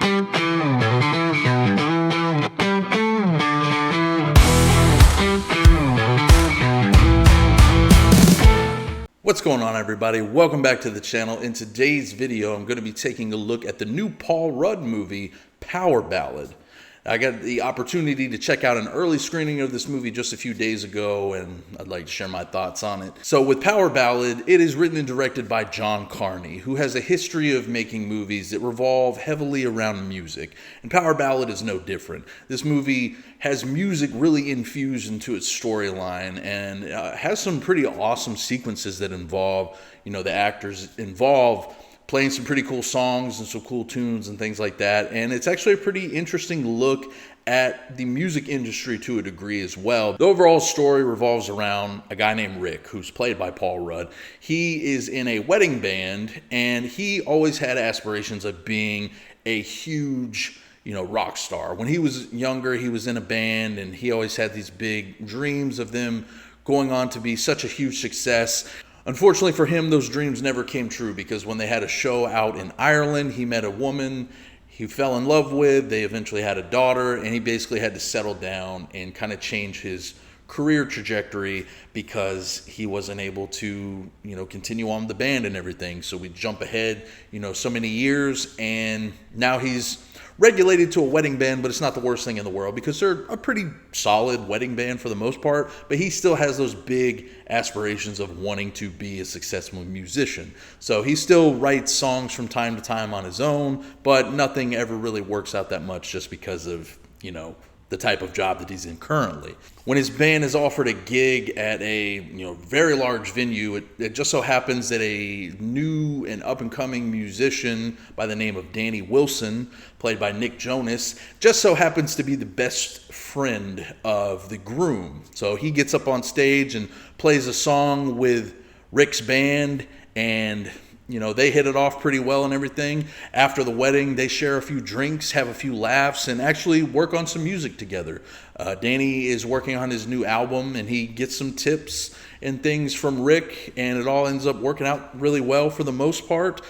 What's going on, everybody? Welcome back to the channel. In today's video, I'm going to be taking a look at the new Paul Rudd movie, Power Ballad. I got the opportunity to check out an early screening of this movie just a few days ago, and I'd like to share my thoughts on it. So with Power Ballad, it is written and directed by John Carney, who has a history of making movies that revolve heavily around music. And Power Ballad is no different. This movie has music really infused into its storyline and has some pretty awesome sequences that involve, the actors involved playing some pretty cool songs and some cool tunes and things like that. And it's actually a pretty interesting look at the music industry to a degree as well. The overall story revolves around a guy named Rick, who's played by Paul Rudd. He is in a wedding band, and he always had aspirations of being a huge rock star. When he was younger, he was in a band, and he always had these big dreams of them going on to be such a huge success. Unfortunately for him, those dreams never came true, because when they had a show out in Ireland, he met a woman he fell in love with. They eventually had a daughter, and he basically had to settle down and kind of change his career trajectory because he wasn't able to, continue on with the band and everything. So we jump ahead, so many years, and now he's regulated to a wedding band, but it's not the worst thing in the world because they're a pretty solid wedding band for the most part, but he still has those big aspirations of wanting to be a successful musician. So he still writes songs from time to time on his own, but nothing ever really works out that much just because of, the type of job that he's in currently. When his band is offered a gig at a very large venue, it just so happens that a new and up-and-coming musician by the name of Danny Wilson, played by Nick Jonas, just so happens to be the best friend of the groom. So he gets up on stage and plays a song with Rick's band, and they hit it off pretty well and everything. After the wedding, they share a few drinks, have a few laughs, and actually work on some music together. Danny is working on his new album, and he gets some tips and things from Rick, and it all ends up working out really well for the most part.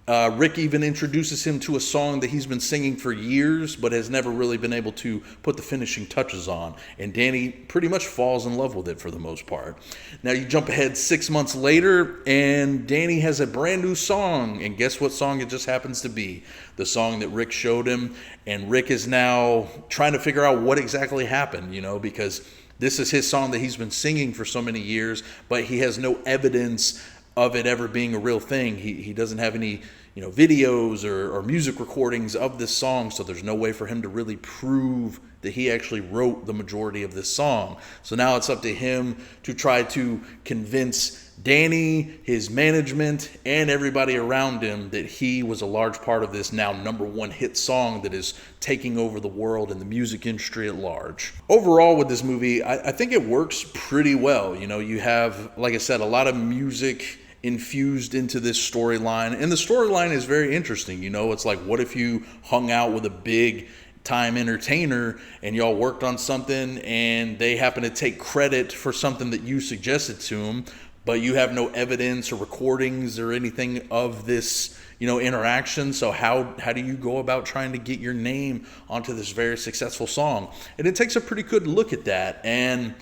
Rick even introduces him to a song that he's been singing for years, but has never really been able to put the finishing touches on. And Danny pretty much falls in love with it for the most part. Now you jump ahead 6 months later, and Danny has a brand new song. And guess what song it just happens to be? The song that Rick showed him. And Rick is now trying to figure out what exactly happened, because this is his song that he's been singing for so many years, but he has no evidence of it ever being a real thing. He doesn't have any videos or music recordings of this song, so there's no way for him to really prove that he actually wrote the majority of this song. So now it's up to him to try to convince Danny, his management, and everybody around him that he was a large part of this now #1 hit song that is taking over the world and the music industry at large. Overall with this movie, I think it works pretty well. You have, like I said, a lot of music infused into this storyline, and the storyline is very interesting. It's like, what if you hung out with a big time entertainer and y'all worked on something and they happen to take credit for something that you suggested to them, but you have no evidence or recordings or anything of this interaction. So how do you go about trying to get your name onto this very successful song? And it takes a pretty good look at that. And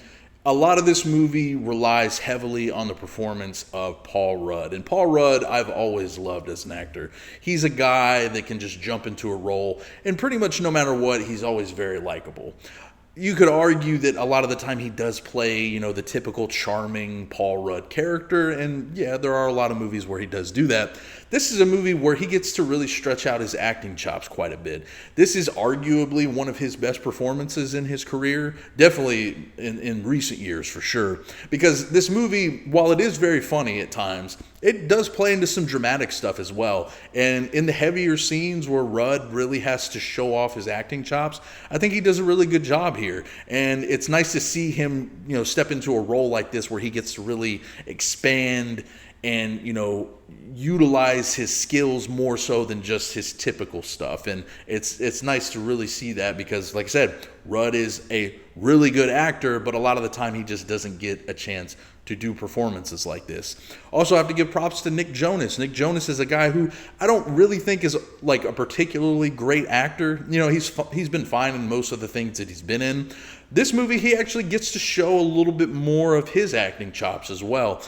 a lot of this movie relies heavily on the performance of Paul Rudd. And Paul Rudd, I've always loved as an actor. He's a guy that can just jump into a role, and pretty much no matter what, he's always very likable. You could argue that a lot of the time he does play, the typical charming Paul Rudd character, and yeah, there are a lot of movies where he does do that. This is a movie where he gets to really stretch out his acting chops quite a bit. This is arguably one of his best performances in his career, definitely in recent years for sure, because this movie, while it is very funny at times, it does play into some dramatic stuff as well. And in the heavier scenes where Rudd really has to show off his acting chops, I think he does a really good job here. And it's nice to see him, step into a role like this where he gets to really expand and, utilize his skills more so than just his typical stuff. And it's nice to really see that because, like I said, Rudd is a really good actor, but a lot of the time he just doesn't get a chance to do performances like this. Also, I have to give props to Nick Jonas. Nick Jonas is a guy who I don't really think is like a particularly great actor. You know, he's been fine in most of the things that he's been in. This movie, he actually gets to show a little bit more of his acting chops as well.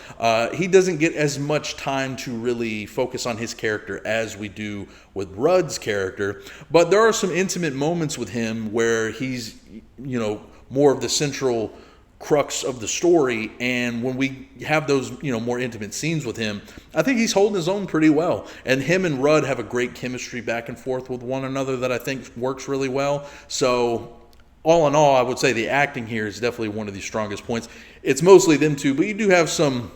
He doesn't get as much time to really focus on his character as we do with Rudd's character, but there are some intimate moments with him where he's, you know, more of the central crux of the story, and when we have those, you know, more intimate scenes with him, I think he's holding his own pretty well. And him and Rudd have a great chemistry back and forth with one another that I think works really well. So all in all, I would say the acting here is definitely one of the strongest points. It's mostly them two, but you do have some,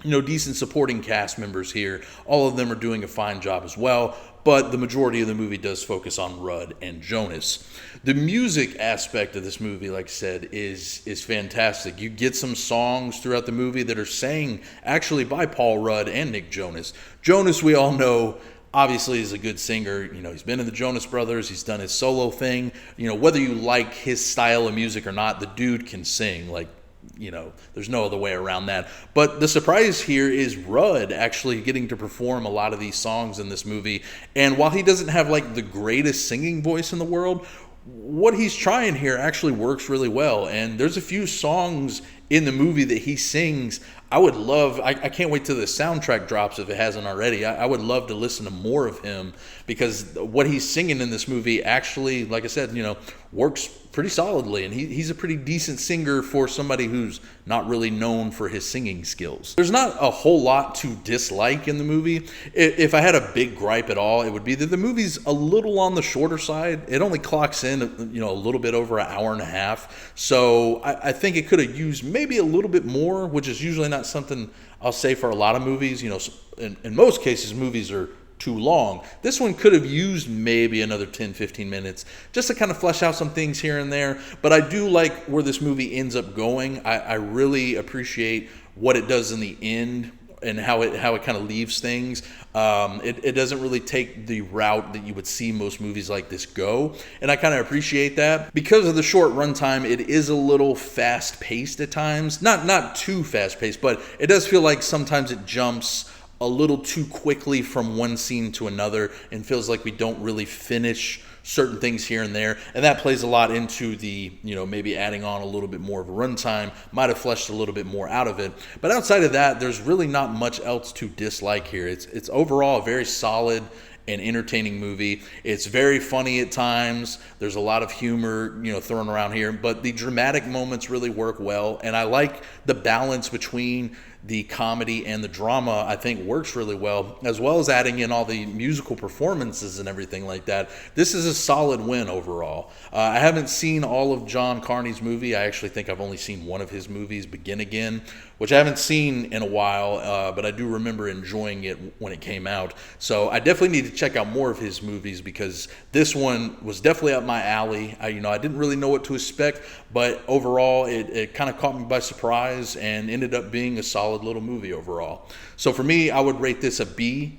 you know, decent supporting cast members here. All of them are doing a fine job as well, but the majority of the movie does focus on Rudd and Jonas. The music aspect of this movie, like I said, is fantastic. You get some songs throughout the movie that are sang actually by Paul Rudd and Nick Jonas. Jonas, we all know, obviously is a good singer. You know, he's been in the Jonas Brothers. He's done his solo thing. You know, whether you like his style of music or not, the dude can sing. Like, you know, there's no other way around that. But the surprise here is Rudd actually getting to perform a lot of these songs in this movie. And while he doesn't have like the greatest singing voice in the world, what he's trying here actually works really well. And there's a few songs in the movie that he sings. I can't wait till the soundtrack drops if it hasn't already. I would love to listen to more of him, because what he's singing in this movie actually, like I said, you know, works pretty solidly. And he's a pretty decent singer for somebody who's not really known for his singing skills. There's not a whole lot to dislike in the movie. If I had a big gripe at all, it would be that the movie's a little on the shorter side. It only clocks in, you know, a little bit over an hour and a half. So I think it could have used maybe a little bit more, which is usually not something I'll say for a lot of movies. You know, in most cases, movies are too long. This one could have used maybe another 10-15 minutes just to kind of flesh out some things here and there. But I do like where this movie ends up going. I really appreciate what it does in the end and how it kind of leaves things. It doesn't really take the route that you would see most movies like this go, and I kind of appreciate that. Because of the short runtime, it is a little fast-paced at times. Not too fast-paced, but it does feel like sometimes it jumps a little too quickly from one scene to another and feels like we don't really finish certain things here and there, and that plays a lot into the, you know, maybe adding on a little bit more of a runtime might have fleshed a little bit more out of it. But outside of that, there's really not much else to dislike here. It's overall a very solid and entertaining movie. It's very funny at times. There's a lot of humor, you know, thrown around here, but the dramatic moments really work well, and I like the balance between the comedy and the drama. I think works really well, as well as adding in all the musical performances and everything like that. This is a solid win overall. I haven't seen all of John Carney's movie. I actually think I've only seen one of his movies, Begin Again, which I haven't seen in a while, but I do remember enjoying it when it came out. So I definitely need to check out more of his movies, because this one was definitely up my alley. I didn't really know what to expect, but overall it kind of caught me by surprise and ended up being a solid little movie overall. So for me, I would rate this a B.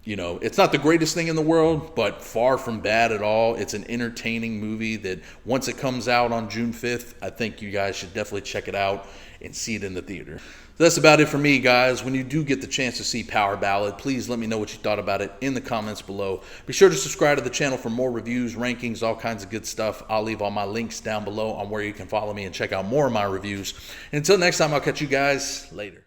You know, it's not the greatest thing in the world, but far from bad at all. It's an entertaining movie that once it comes out on June 5th, I think you guys should definitely check it out and see it in the theater. So that's about it for me, guys. When you do get the chance to see Power Ballad, please let me know what you thought about it in the comments below. Be sure to subscribe to the channel for more reviews, rankings, all kinds of good stuff. I'll leave all my links down below on where you can follow me and check out more of my reviews. And until next time, I'll catch you guys later.